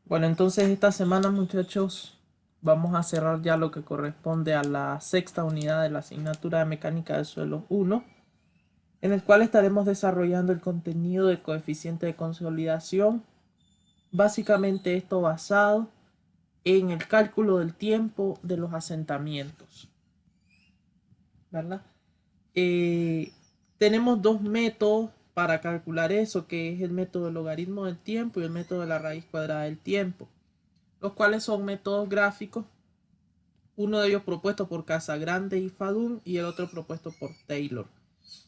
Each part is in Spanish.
Bueno, entonces esta semana, muchachos, vamos a cerrar ya lo que corresponde a la sexta unidad de la asignatura de Mecánica de Suelos 1, en el cual estaremos desarrollando el contenido de coeficiente de consolidación. Básicamente esto basado en el cálculo del tiempo de los asentamientos, ¿verdad? Eh, Tenemos dos métodos para calcular eso, que es el método del logaritmo del tiempo y el método de la raíz cuadrada del tiempo, los cuales son métodos gráficos, uno de ellos propuesto por Casagrande y Fadún y el otro propuesto por Taylor.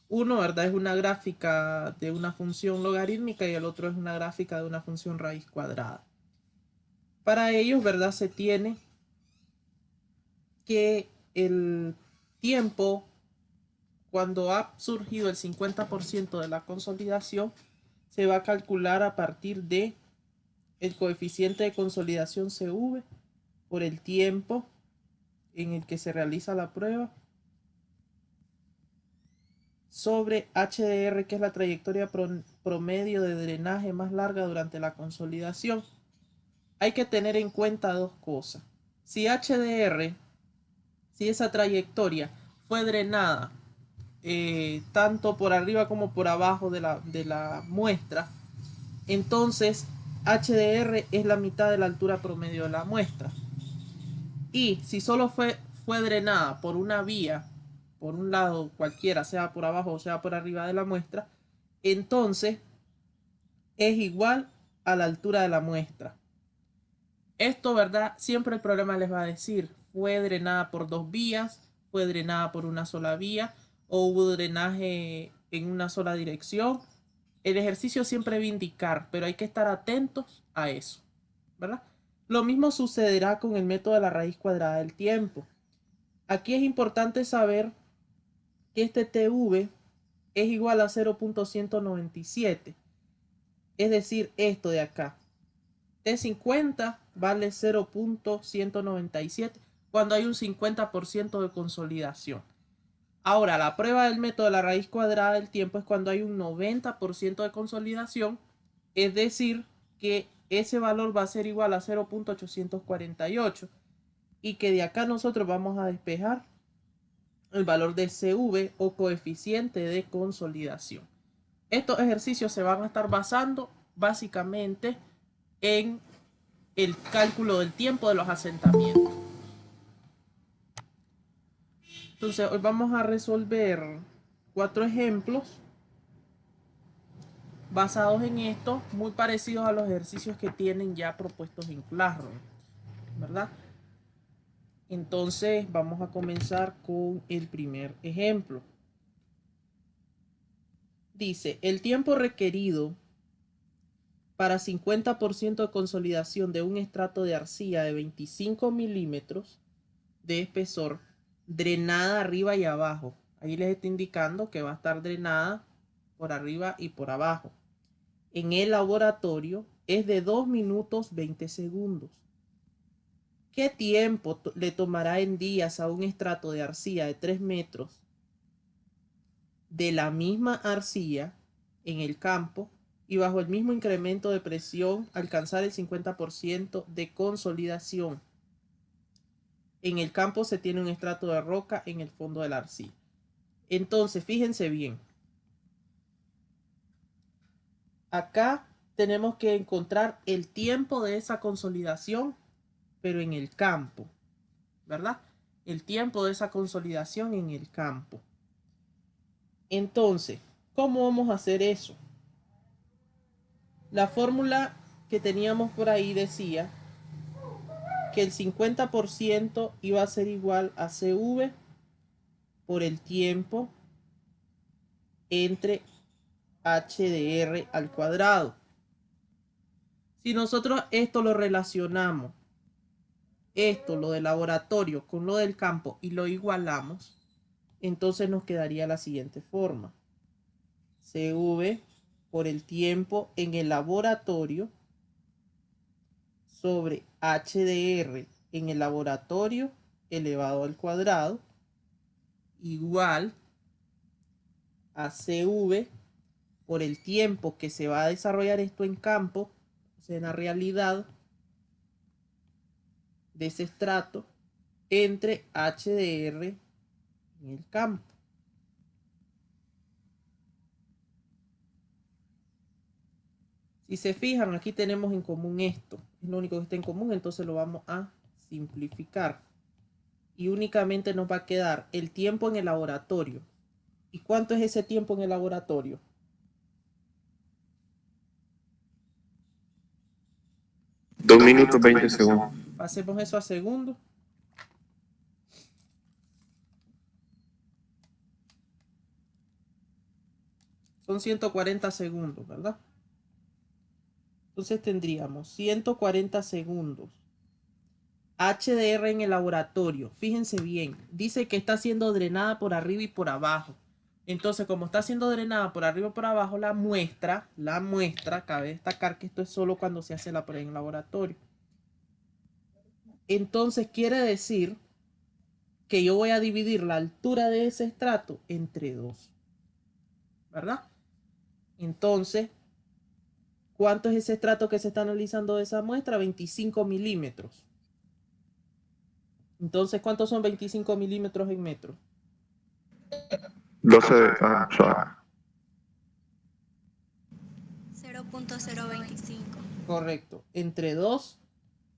Uno, ¿verdad? Es una gráfica de una función logarítmica y el otro es una gráfica de una función raíz cuadrada. Para ellos, ¿verdad? Se tiene que el tiempo, cuando ha surgido el 50% de la consolidación, se va a calcular a partir de el coeficiente de consolidación CV por el tiempo en el que se realiza la prueba sobre HDR, que es la trayectoria promedio de drenaje más larga durante la consolidación. Hay que tener en cuenta dos cosas. Si HDR, si esa trayectoria fue drenada tanto por arriba como por abajo de la muestra, entonces HDR es la mitad de la altura promedio de la muestra. Y si solo fue drenada por una vía, por un lado cualquiera, sea por abajo o sea por arriba de la muestra, entonces es igual a la altura de la muestra. Esto, ¿verdad? Siempre el problema les va a decir, fue drenada por dos vías, fue drenada por una sola vía, o hubo drenaje en una sola dirección. El ejercicio siempre va a indicar, pero hay que estar atentos a eso, ¿verdad? Lo mismo sucederá con el método de la raíz cuadrada del tiempo. Aquí es importante saber que este TV es igual a 0.197, es decir, esto de acá. T50 vale 0.197 cuando hay un 50% de consolidación. Ahora, la prueba del método de la raíz cuadrada del tiempo es cuando hay un 90% de consolidación, es decir, que ese valor va a ser igual a 0.848 y que de acá nosotros vamos a despejar el valor de CV o coeficiente de consolidación. Estos ejercicios se van a estar basando básicamente en el cálculo del tiempo de los asentamientos. Entonces, hoy vamos a resolver 4 ejemplos basados en esto, muy parecidos a los ejercicios que tienen ya propuestos en Classroom, ¿verdad? Entonces, vamos a comenzar con el primer ejemplo. Dice, el tiempo requerido para 50% de consolidación de un estrato de arcilla de 25 milímetros de espesor, drenada arriba y abajo. Ahí les está indicando que va a estar drenada por arriba y por abajo. En el laboratorio es de 2 minutos 20 segundos. ¿Qué tiempo le tomará en días a un estrato de arcilla de 3 metros de la misma arcilla en el campo y bajo el mismo incremento de presión alcanzar el 50% de consolidación? En el campo se tiene un estrato de roca en el fondo de la arcilla. Entonces, fíjense bien. Acá tenemos que encontrar el tiempo de esa consolidación, pero en el campo, ¿verdad? El tiempo de esa consolidación en el campo. Entonces, ¿cómo vamos a hacer eso? La fórmula que teníamos por ahí decía que el 50% iba a ser igual a CV por el tiempo entre HDR al cuadrado. Si nosotros esto lo relacionamos, esto, lo del laboratorio, con lo del campo y lo igualamos, entonces nos quedaría la siguiente forma. CV por el tiempo en el laboratorio sobre HDR en el laboratorio elevado al cuadrado igual a CV por el tiempo que se va a desarrollar esto en campo, o sea, en la realidad, de ese estrato entre HDR en el campo. Si se fijan, aquí tenemos en común esto. Es lo único que está en común, entonces lo vamos a simplificar. Y únicamente nos va a quedar el tiempo en el laboratorio. ¿Y cuánto es ese tiempo en el laboratorio? Dos minutos 20 segundos. Pasemos eso a segundos. Son 140 segundos, ¿verdad? Entonces tendríamos 140 segundos. HDR en el laboratorio. Fíjense bien. Dice que está siendo drenada por arriba y por abajo. Entonces, como está siendo drenada por arriba y por abajo, la muestra, cabe destacar que esto es solo cuando se hace la prueba en el laboratorio. Entonces, quiere decir que yo voy a dividir la altura de ese estrato entre 2. ¿Verdad? Entonces, ¿cuánto es ese estrato que se está analizando de esa muestra? 25 milímetros. Entonces, ¿cuántos son 25 milímetros en metros? 0.025. Correcto. Entre 2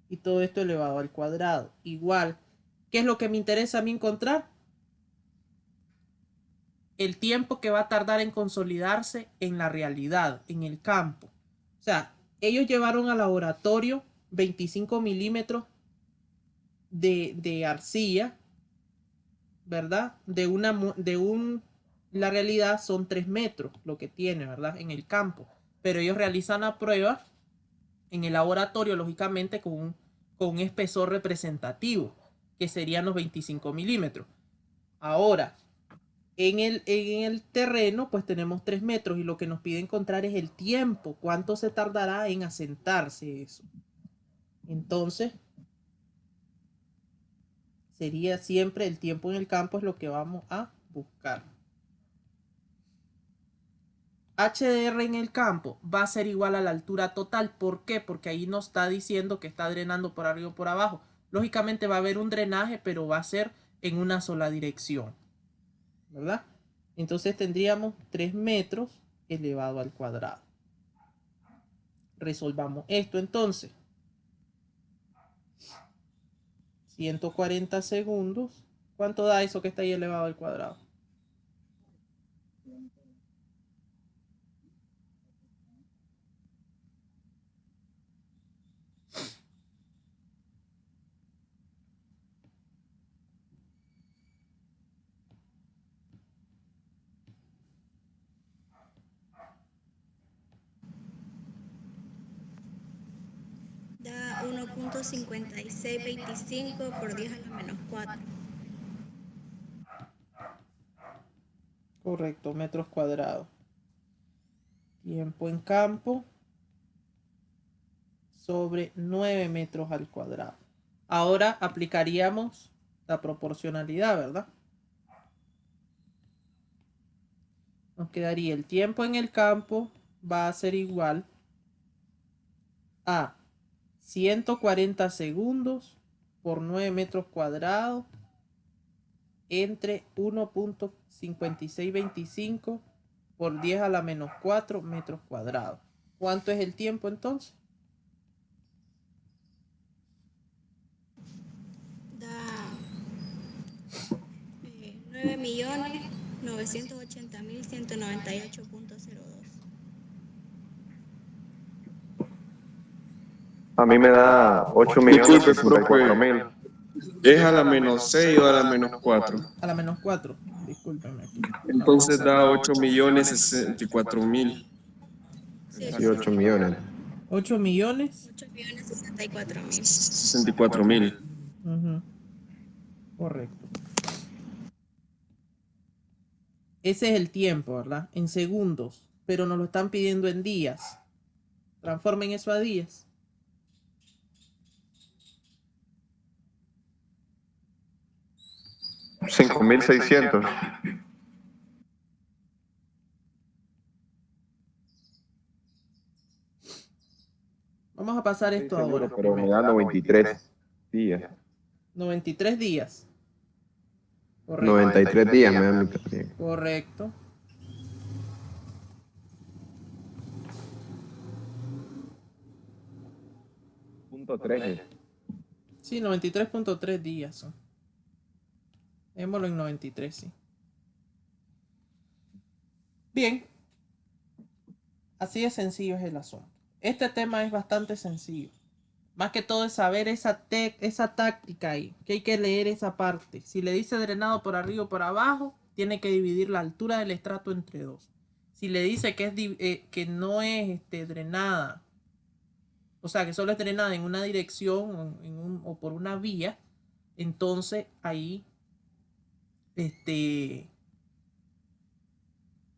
y todo esto elevado al cuadrado. Igual, ¿qué es lo que me interesa a mí encontrar? El tiempo que va a tardar en consolidarse en la realidad, en el campo. O sea, ellos llevaron al laboratorio 25 milímetros de arcilla, ¿verdad? La realidad son 3 metros lo que tiene, ¿verdad? En el campo. Pero ellos realizan la prueba en el laboratorio, lógicamente, con un espesor representativo, que serían los 25 milímetros. Ahora, en el terreno, pues tenemos 3 metros y lo que nos pide encontrar es el tiempo. ¿Cuánto se tardará en asentarse eso? Entonces, sería siempre el tiempo en el campo es lo que vamos a buscar. HDR en el campo va a ser igual a la altura total. ¿Por qué? Porque ahí nos está diciendo que está drenando por arriba o por abajo. Lógicamente va a haber un drenaje, pero va a ser en una sola dirección, ¿verdad? Entonces tendríamos 3 metros elevado al cuadrado. Resolvamos esto entonces. 140 segundos. ¿Cuánto da eso que está ahí elevado al cuadrado? Da 1.5625 por 10 a la menos 4. Correcto, metros cuadrados. Tiempo en campo sobre 9 metros al cuadrado. Ahora aplicaríamos la proporcionalidad, ¿verdad? Nos quedaría el tiempo en el campo va a ser igual a 140 segundos por 9 metros cuadrados entre 1.5625 por 10 a la menos 4 metros cuadrados. ¿Cuánto es el tiempo entonces? Da 9.980.198.02. A mí me da 8 millones Disculpe, 64 profe, mil. ¿es a la menos 6 o a la menos 4? A la menos 4. Discúlpenme aquí. Entonces da 8.064.000. Sí, Sí, 8 millones. 8 millones. 8.064.000. 64.000. Correcto. Ese es el tiempo, ¿verdad? En segundos. Pero nos lo están pidiendo en días. Transformen eso a días. $5,600. Vamos a pasar esto Estoy seguro, ahora. pero me da 93. días. 93 días. Correcto. 93 días me da mi trayecto. Correcto. Punto 13. Sí, 93.3 días son. Démoslo en 93, sí. Bien. Así de sencillo es el asunto. Este tema es bastante sencillo. Más que todo es saber esa táctica ahí. Que hay que leer esa parte. Si le dice drenado por arriba o por abajo, tiene que dividir la altura del estrato entre dos. Si le dice que, que no es drenada, o sea, que solo es drenada en una dirección o por una vía, entonces ahí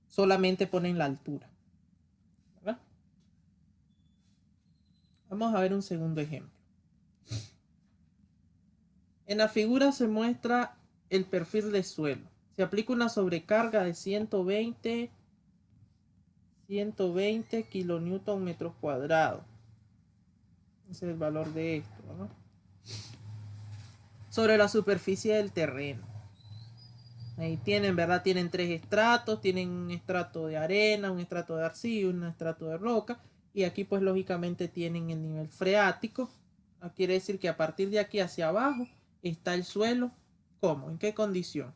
solamente ponen la altura. ¿Verdad? Vamos a ver un segundo ejemplo. En la figura se muestra el perfil de suelo. Se aplica una sobrecarga de 120 kilonewton metros cuadrados. Ese es el valor de esto, ¿no? Sobre la superficie del terreno. Ahí tienen, ¿verdad? Tienen tres estratos. Tienen un estrato de arena, un estrato de arcilla y un estrato de roca. Y aquí pues lógicamente tienen el nivel freático. Quiere decir que a partir de aquí hacia abajo está el suelo. ¿Cómo? ¿En qué condición?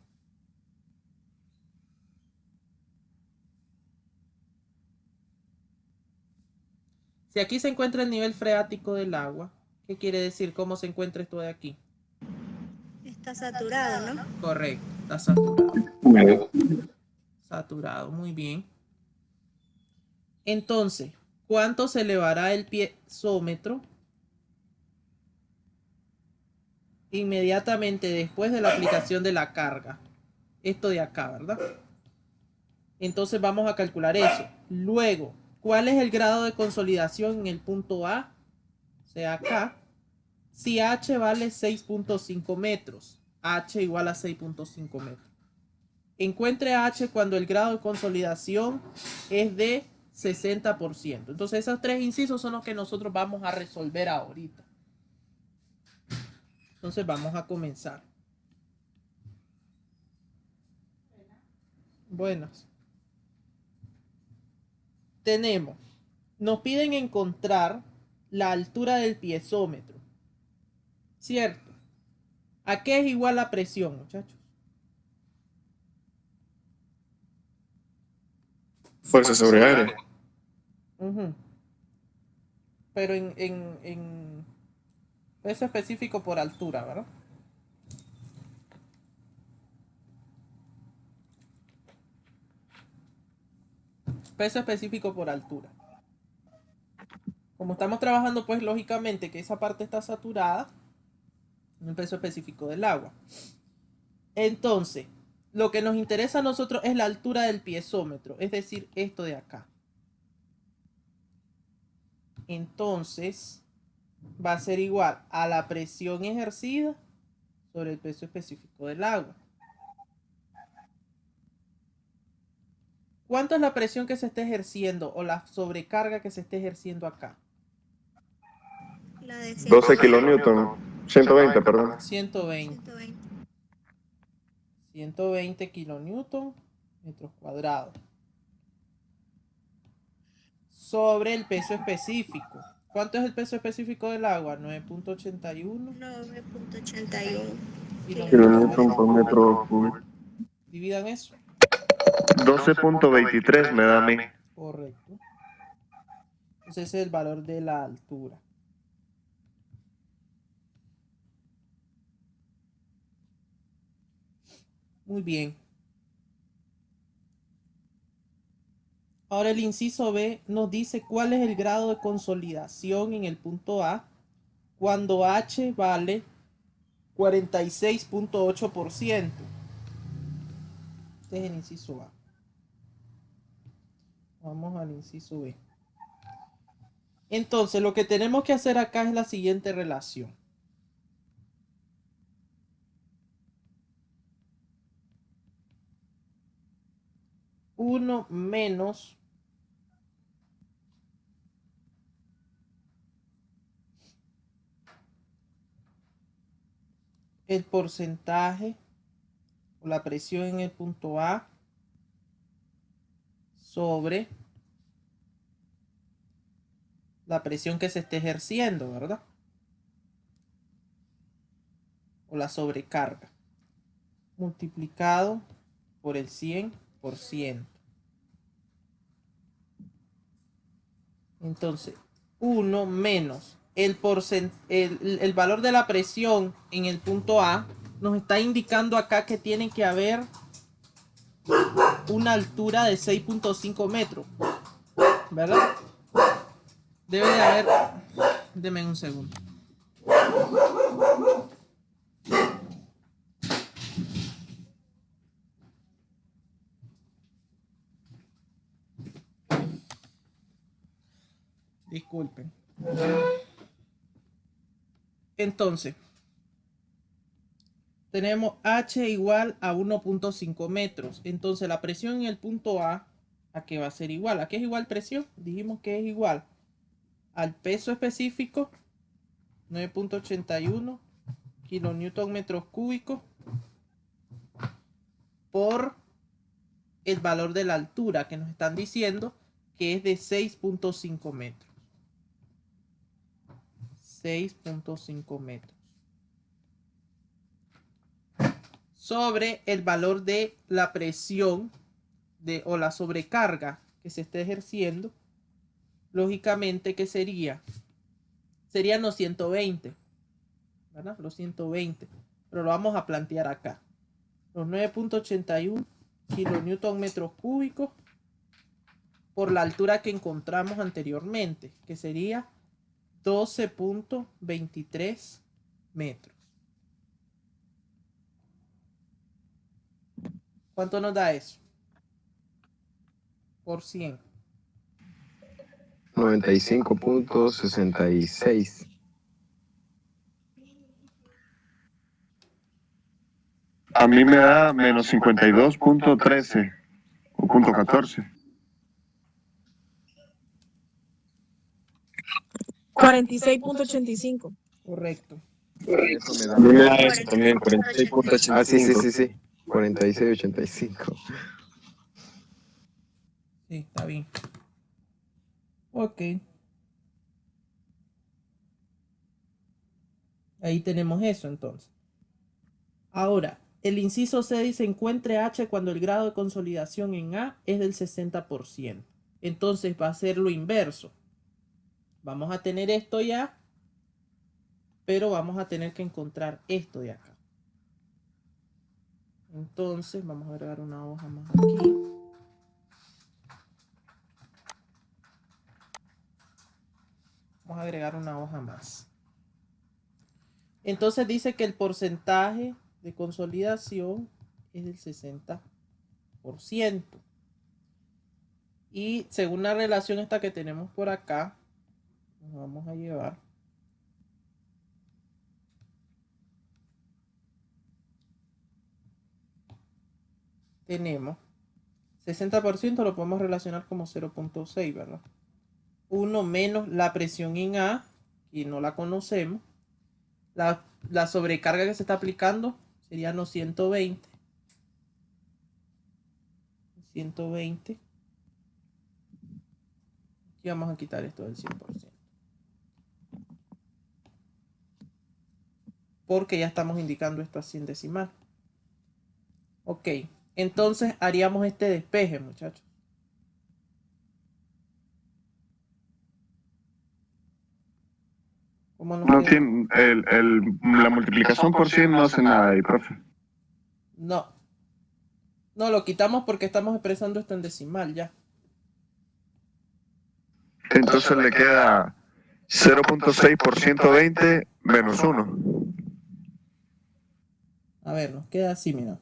Si aquí se encuentra el nivel freático del agua, ¿qué quiere decir? ¿Cómo se encuentra esto de aquí? Está saturado, ¿no? Correcto, está saturado. Húmedo. Saturado, muy bien. Entonces, ¿cuánto se elevará el piezómetro inmediatamente después de la aplicación de la carga? Esto de acá, ¿verdad? Entonces vamos a calcular eso. Luego, ¿cuál es el grado de consolidación en el punto A? O sea, acá. Si H vale 6.5 metros. H igual a 6.5 metros. Encuentre H cuando el grado de consolidación es de 60%. Entonces esos tres incisos son los que nosotros vamos a resolver ahorita. Entonces vamos a comenzar. Buenas. Nos piden encontrar la altura del piezómetro. ¿Cierto? ¿A qué es igual la presión, muchachos? Fuerza sobre aire. Pero en peso específico por altura, ¿verdad? Peso específico por altura. Como estamos trabajando, pues lógicamente que esa parte está saturada, un peso específico del agua. Entonces, lo que nos interesa a nosotros es la altura del piezómetro, es decir, esto de acá. Entonces, va a ser igual a la presión ejercida sobre el peso específico del agua. ¿Cuánto es la presión que se está ejerciendo o la sobrecarga que se está ejerciendo acá? La de 12 kilonewton. 120, perdón. 120. 120 kilonewton metros cuadrados. Sobre el peso específico. ¿Cuánto es el peso específico del agua? 9.81 9.81 Kilonewton por metro cúbico. Dividan eso. 12.23 me da a mí. Correcto. Entonces ese es el valor de la altura. Muy bien. Ahora el inciso B nos dice cuál es el grado de consolidación en el punto A cuando H vale 46.8%. Este es el inciso A. Vamos al inciso B. Entonces, lo que tenemos que hacer acá es la siguiente relación. Uno menos el porcentaje o la presión en el punto A sobre la presión que se esté ejerciendo, ¿verdad? O la sobrecarga, multiplicado por el 100%. Entonces, 1 menos el valor de la presión en el punto A nos está indicando acá que tiene que haber una altura de 6.5 metros, ¿verdad? Debe de haber... Deme un segundo. Disculpen. Entonces, tenemos H igual a 1.5 metros. Entonces, la presión en el punto ¿a qué va a ser igual? ¿A qué es igual presión? Dijimos que es igual al peso específico, 9.81 kilonewton metros cúbicos, por el valor de la altura que nos están diciendo que es de 6.5 metros. 6.5 metros. Sobre el valor de la presión o la sobrecarga que se esté ejerciendo, lógicamente que serían los 120, ¿verdad? Los 120, pero lo vamos a plantear acá. Los 9.81 kilonewton metros cúbicos por la altura que encontramos anteriormente, que sería 12.23 metros. ¿Cuánto nos da eso? Por 100. 95.66. A mí me da menos 52.13 o punto 14. 46.85. Correcto. Eso me A mí me da da. eso también, 46.85. Ah, sí, sí, sí, sí. 46.85. Sí, está bien. Ok. Ahí tenemos eso entonces. Ahora, el inciso C dice encuentre H cuando el grado de consolidación en A es del 60%. Entonces va a ser lo inverso. Vamos a tener esto ya, pero vamos a tener que encontrar esto de acá. Entonces vamos a agregar una hoja más aquí. Vamos a agregar una hoja más. Entonces dice que el porcentaje de consolidación es del 60%. Y según la relación esta que tenemos por acá, nos vamos a llevar tenemos 60%, lo podemos relacionar como 0.6, ¿verdad? 1 menos la presión en A, y no la conocemos. La sobrecarga que se está aplicando serían los 120. 120. Y vamos a quitar esto del 100%. Porque ya estamos indicando esto así en decimal. Ok, entonces haríamos este despeje, muchachos. ¿Cómo nos No queda? tiene, la multiplicación por 100 no hace nada ahí, profe. No. No, lo quitamos porque estamos expresando esto en decimal ya. Entonces le queda 0.6 por 120 menos 1 A ver, nos queda así, mira.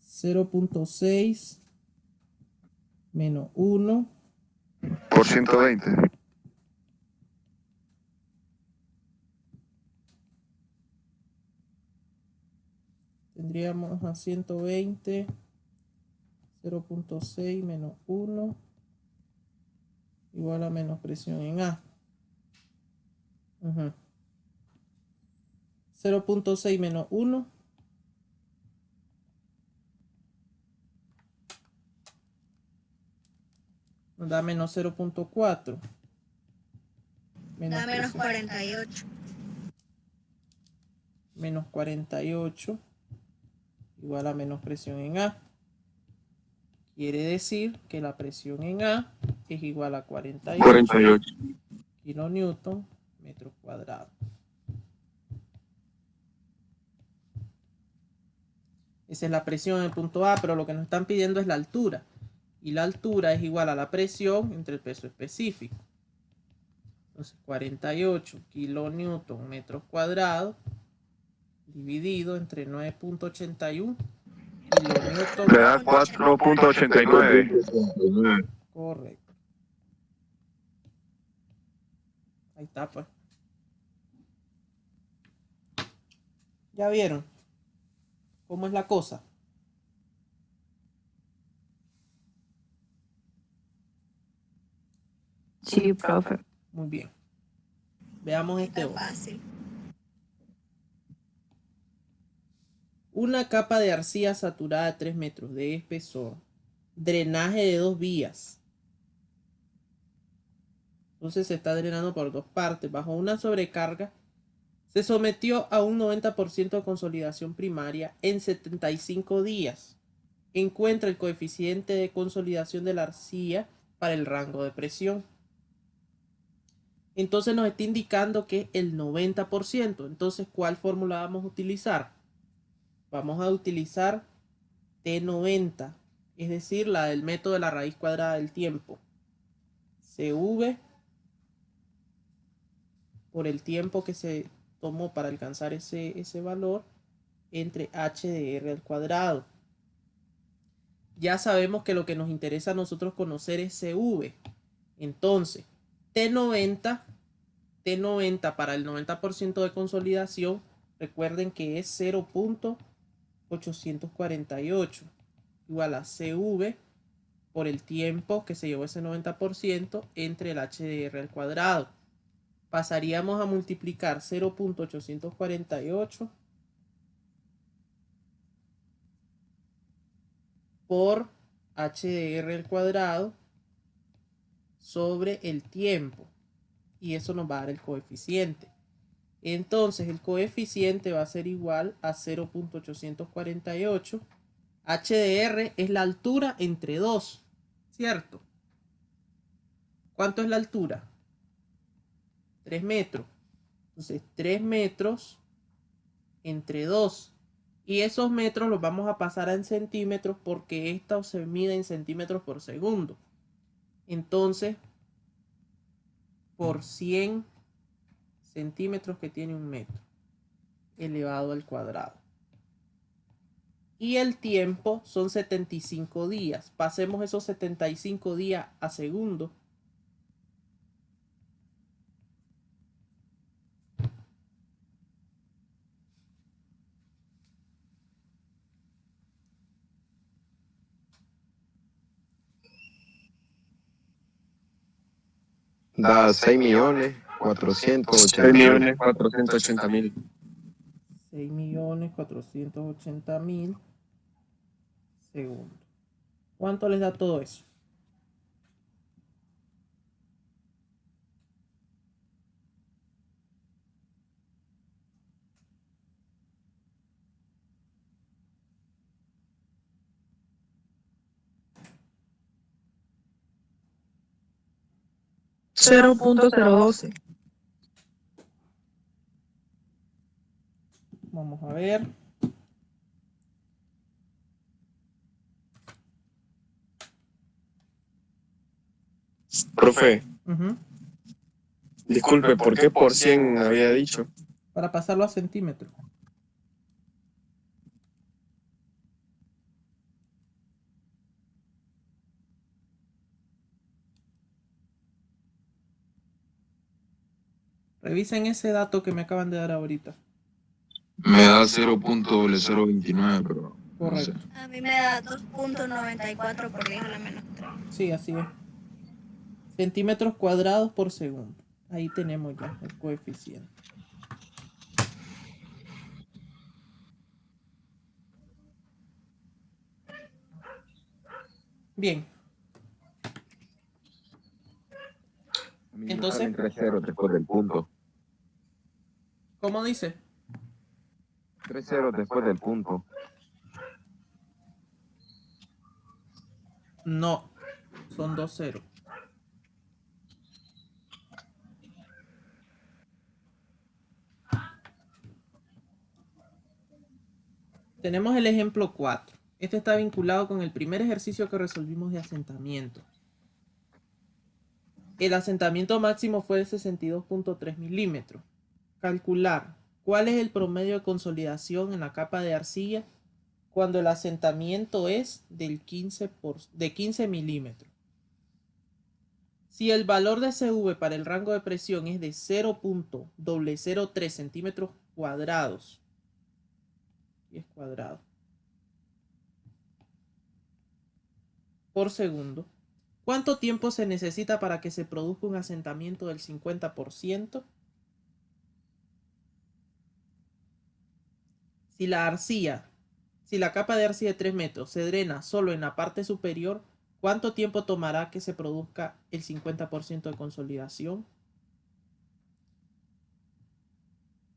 0.6 menos 1. por 120. Tendríamos a 120. 0.6 menos 1. Igual a menos presión en A. 0.6 menos 1. Nos da menos 0.4. Da menos 48. Menos 48 igual a menos presión en A. Quiere decir que la presión en A es igual a 48 kilonewton metro cuadrado. Esa es la presión en el punto A, pero lo que nos están pidiendo es la altura. Y la altura es igual a la presión entre el peso específico. Entonces 48 kilonewton metros cuadrados dividido entre 9.81 kilonewton. Me da 4.89. Correcto. Ahí está, pues. ¿Ya vieron cómo es la cosa? Sí, profe. Muy bien. Veamos este Está otro. fácil. Una capa de arcilla saturada de 3 metros de espesor. Drenaje de 2 vías. Entonces se está drenando por 2 partes. Bajo una sobrecarga se sometió a un 90% de consolidación primaria en 75 días. Encuentra el coeficiente de consolidación de la arcilla para el rango de presión. Entonces nos está indicando que el 90%. Entonces, ¿cuál fórmula vamos a utilizar? Vamos a utilizar T90, es decir, la del método de la raíz cuadrada del tiempo. CV por el tiempo que se tomó para alcanzar ese valor entre h de r al cuadrado. Ya sabemos que lo que nos interesa a nosotros conocer es CV. Entonces, T90 para el 90% de consolidación, recuerden que es 0.848 igual a CV por el tiempo que se llevó ese 90% entre el h de r al cuadrado. Pasaríamos a multiplicar 0.848 por h de r al cuadrado sobre el tiempo. Y eso nos va a dar el coeficiente. Entonces el coeficiente va a ser igual a 0.848. H de R es la altura entre 2, ¿cierto? ¿Cuánto es la altura? 3 metros. Entonces 3 metros entre 2. Y esos metros los vamos a pasar en centímetros porque esta se mide en centímetros por segundo. Entonces, por 100 centímetros que tiene un metro elevado al cuadrado. Y el tiempo son 75 días. Pasemos esos 75 días a segundo. Da 6.480.000. 6.480.000. 6.480.000 segundos. ¿Cuánto les da todo eso? $0.012. Vamos a ver. Profe, Disculpe, disculpe, ¿por qué por 100 había dicho? para pasarlo a centímetros. Revisen ese dato que me acaban de dar ahorita. Me da 0.029, pero no sé. Correcto. A mí me da 2.94 por 10 a la menos 3. Sí, así es. Centímetros cuadrados por segundo. Ahí tenemos ya el coeficiente. Bien. A mí me Entonces, salen 3 ceros después del punto. ¿cómo dice? 3 ceros después del punto. No, son 2 ceros. Tenemos el ejemplo 4. Este está vinculado con el primer ejercicio que resolvimos de asentamiento. El asentamiento máximo fue de 62.3 milímetros. Calcular cuál es el promedio de consolidación en la capa de arcilla cuando el asentamiento es de 15 milímetros. Si el valor de CV para el rango de presión es de 0.003 centímetros cuadrados, por segundo, ¿cuánto tiempo se necesita para que se produzca un asentamiento del 50%? Si la capa de arcilla de 3 metros se drena solo en la parte superior, ¿cuánto tiempo tomará que se produzca el 50% de consolidación?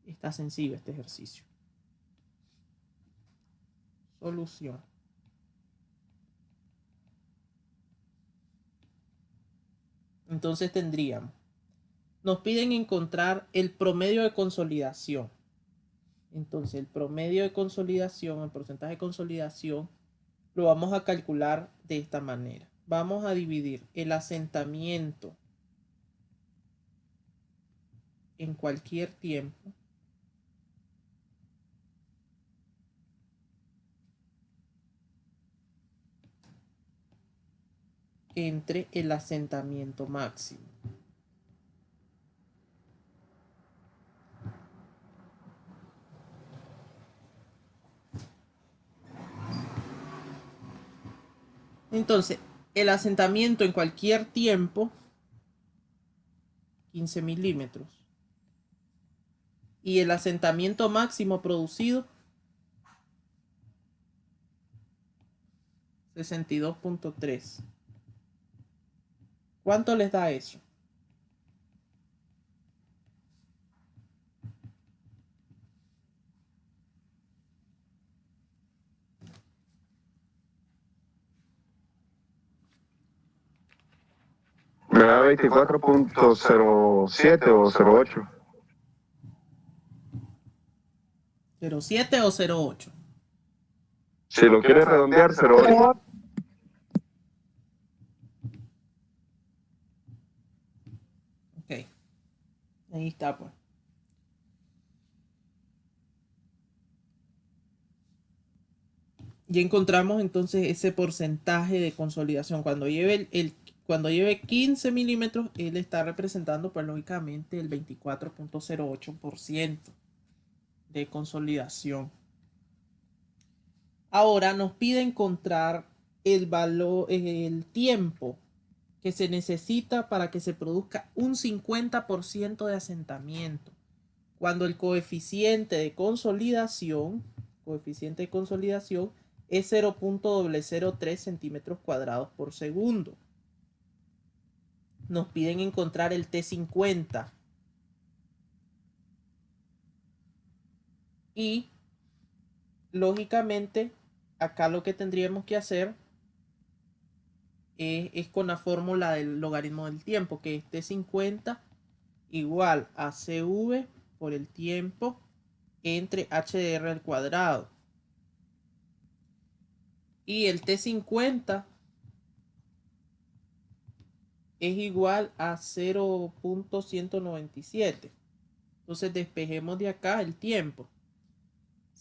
Está sencillo este ejercicio. Solución. Entonces nos piden encontrar el promedio de consolidación. Entonces el promedio de consolidación, el porcentaje de consolidación, lo vamos a calcular de esta manera. Vamos a dividir el asentamiento en cualquier tiempo entre el asentamiento máximo. Entonces, el asentamiento en cualquier tiempo, 15 milímetros. Y el asentamiento máximo producido, 62.3. ¿Cuánto les da eso? Me da 24.07 o 08. 0.7 o 0.8. Si lo quieres redondear, 08. Ok. Ahí está, pues. Ya encontramos entonces ese porcentaje de consolidación. Cuando lleve 15 milímetros, él está representando, pues lógicamente, el 24.08% de consolidación. Ahora nos pide encontrar el tiempo que se necesita para que se produzca un 50% de asentamiento. Cuando el coeficiente de consolidación es 0.003 centímetros cuadrados por segundo. Nos piden encontrar el T50. Y, lógicamente, acá lo que tendríamos que hacer es con la fórmula del logaritmo del tiempo, que es T50 igual a CV por el tiempo entre HDR al cuadrado. Y el T50 es igual a 0.197. Entonces despejemos de acá el tiempo.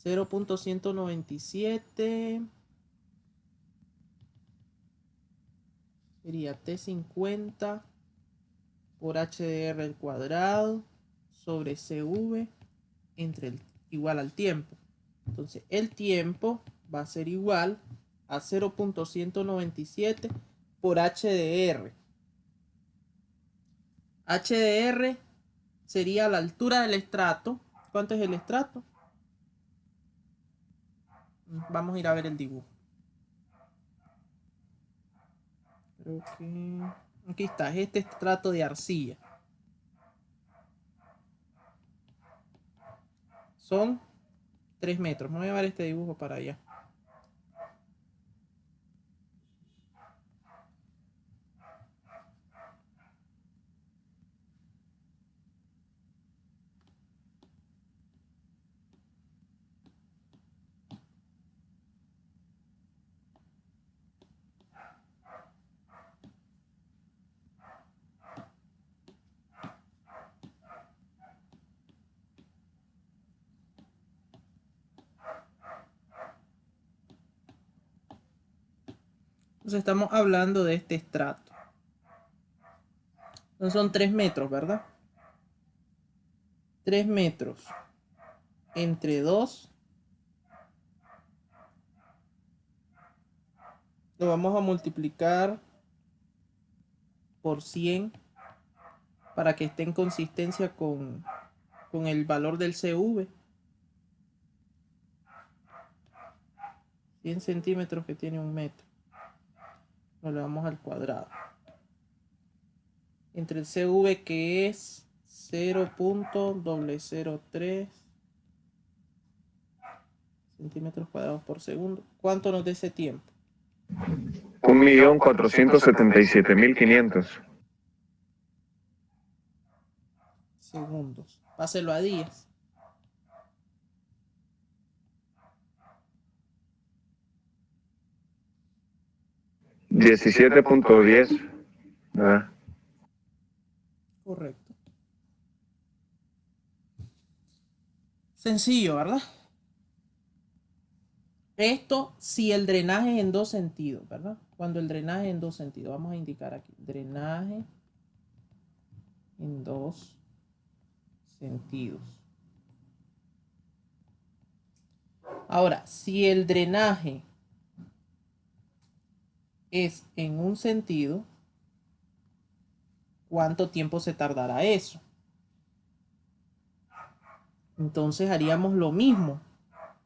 0.197 sería T50 por HDR al cuadrado sobre CV igual al tiempo. Entonces el tiempo va a ser igual a 0.197 por HDR. HDR sería la altura del estrato. ¿Cuánto es el estrato? Vamos a ir a ver el dibujo. Creo que... Aquí está, es este estrato de arcilla. Son 3 metros. Me voy a llevar este dibujo para allá. Entonces estamos hablando de este estrato. Entonces son 3 metros, ¿verdad? 3 metros entre 2. Lo vamos a multiplicar por 100 para que esté en consistencia con el valor del CV. 100 centímetros que tiene 1 metro. Lo elevamos al cuadrado. Entre el CV, que es 0.003 centímetros cuadrados por segundo. ¿Cuánto nos da ese tiempo? 1.477.500. Segundos. Páselo a días. 17.10. ¿Verdad? Correcto. Sencillo, ¿verdad? Esto si el drenaje es en 2 sentidos, ¿verdad? Cuando el drenaje es en 2 sentidos. Vamos a indicar aquí. Drenaje en 2 sentidos. Ahora, si el drenaje es en 1 sentido, ¿cuánto tiempo se tardará eso? Entonces haríamos lo mismo.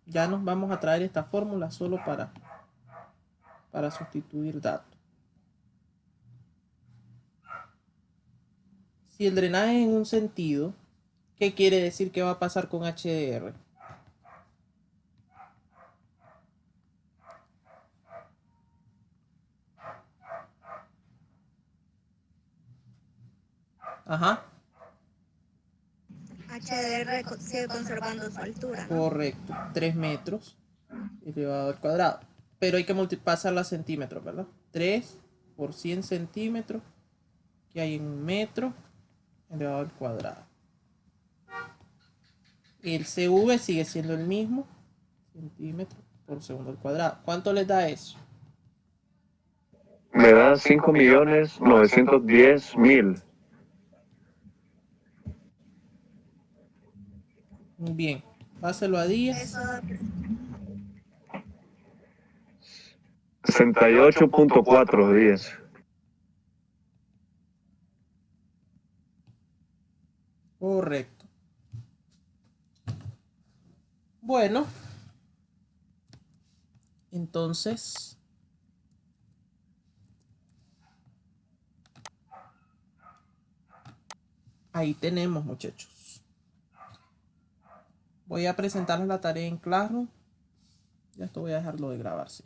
Ya nos vamos a traer esta fórmula solo para sustituir datos. Si el drenaje es en 1 sentido, ¿qué quiere decir que va a pasar con HDR? Ajá. HDR sigue conservando su altura, ¿no? Correcto. 3 metros elevado al cuadrado. Pero hay que pasarla a centímetros, ¿verdad? 3 por 100 centímetros, que hay en 1 metro elevado al cuadrado. El CV sigue siendo el mismo, centímetros por segundo al cuadrado. ¿Cuánto les da eso? Me da 5.910.000. Muy bien. Páselo a días. Eso 68.4 días. Correcto. Bueno. Entonces, ahí tenemos, muchachos. Voy a presentarles la tarea en Classroom. Ya esto voy a dejarlo de grabarse.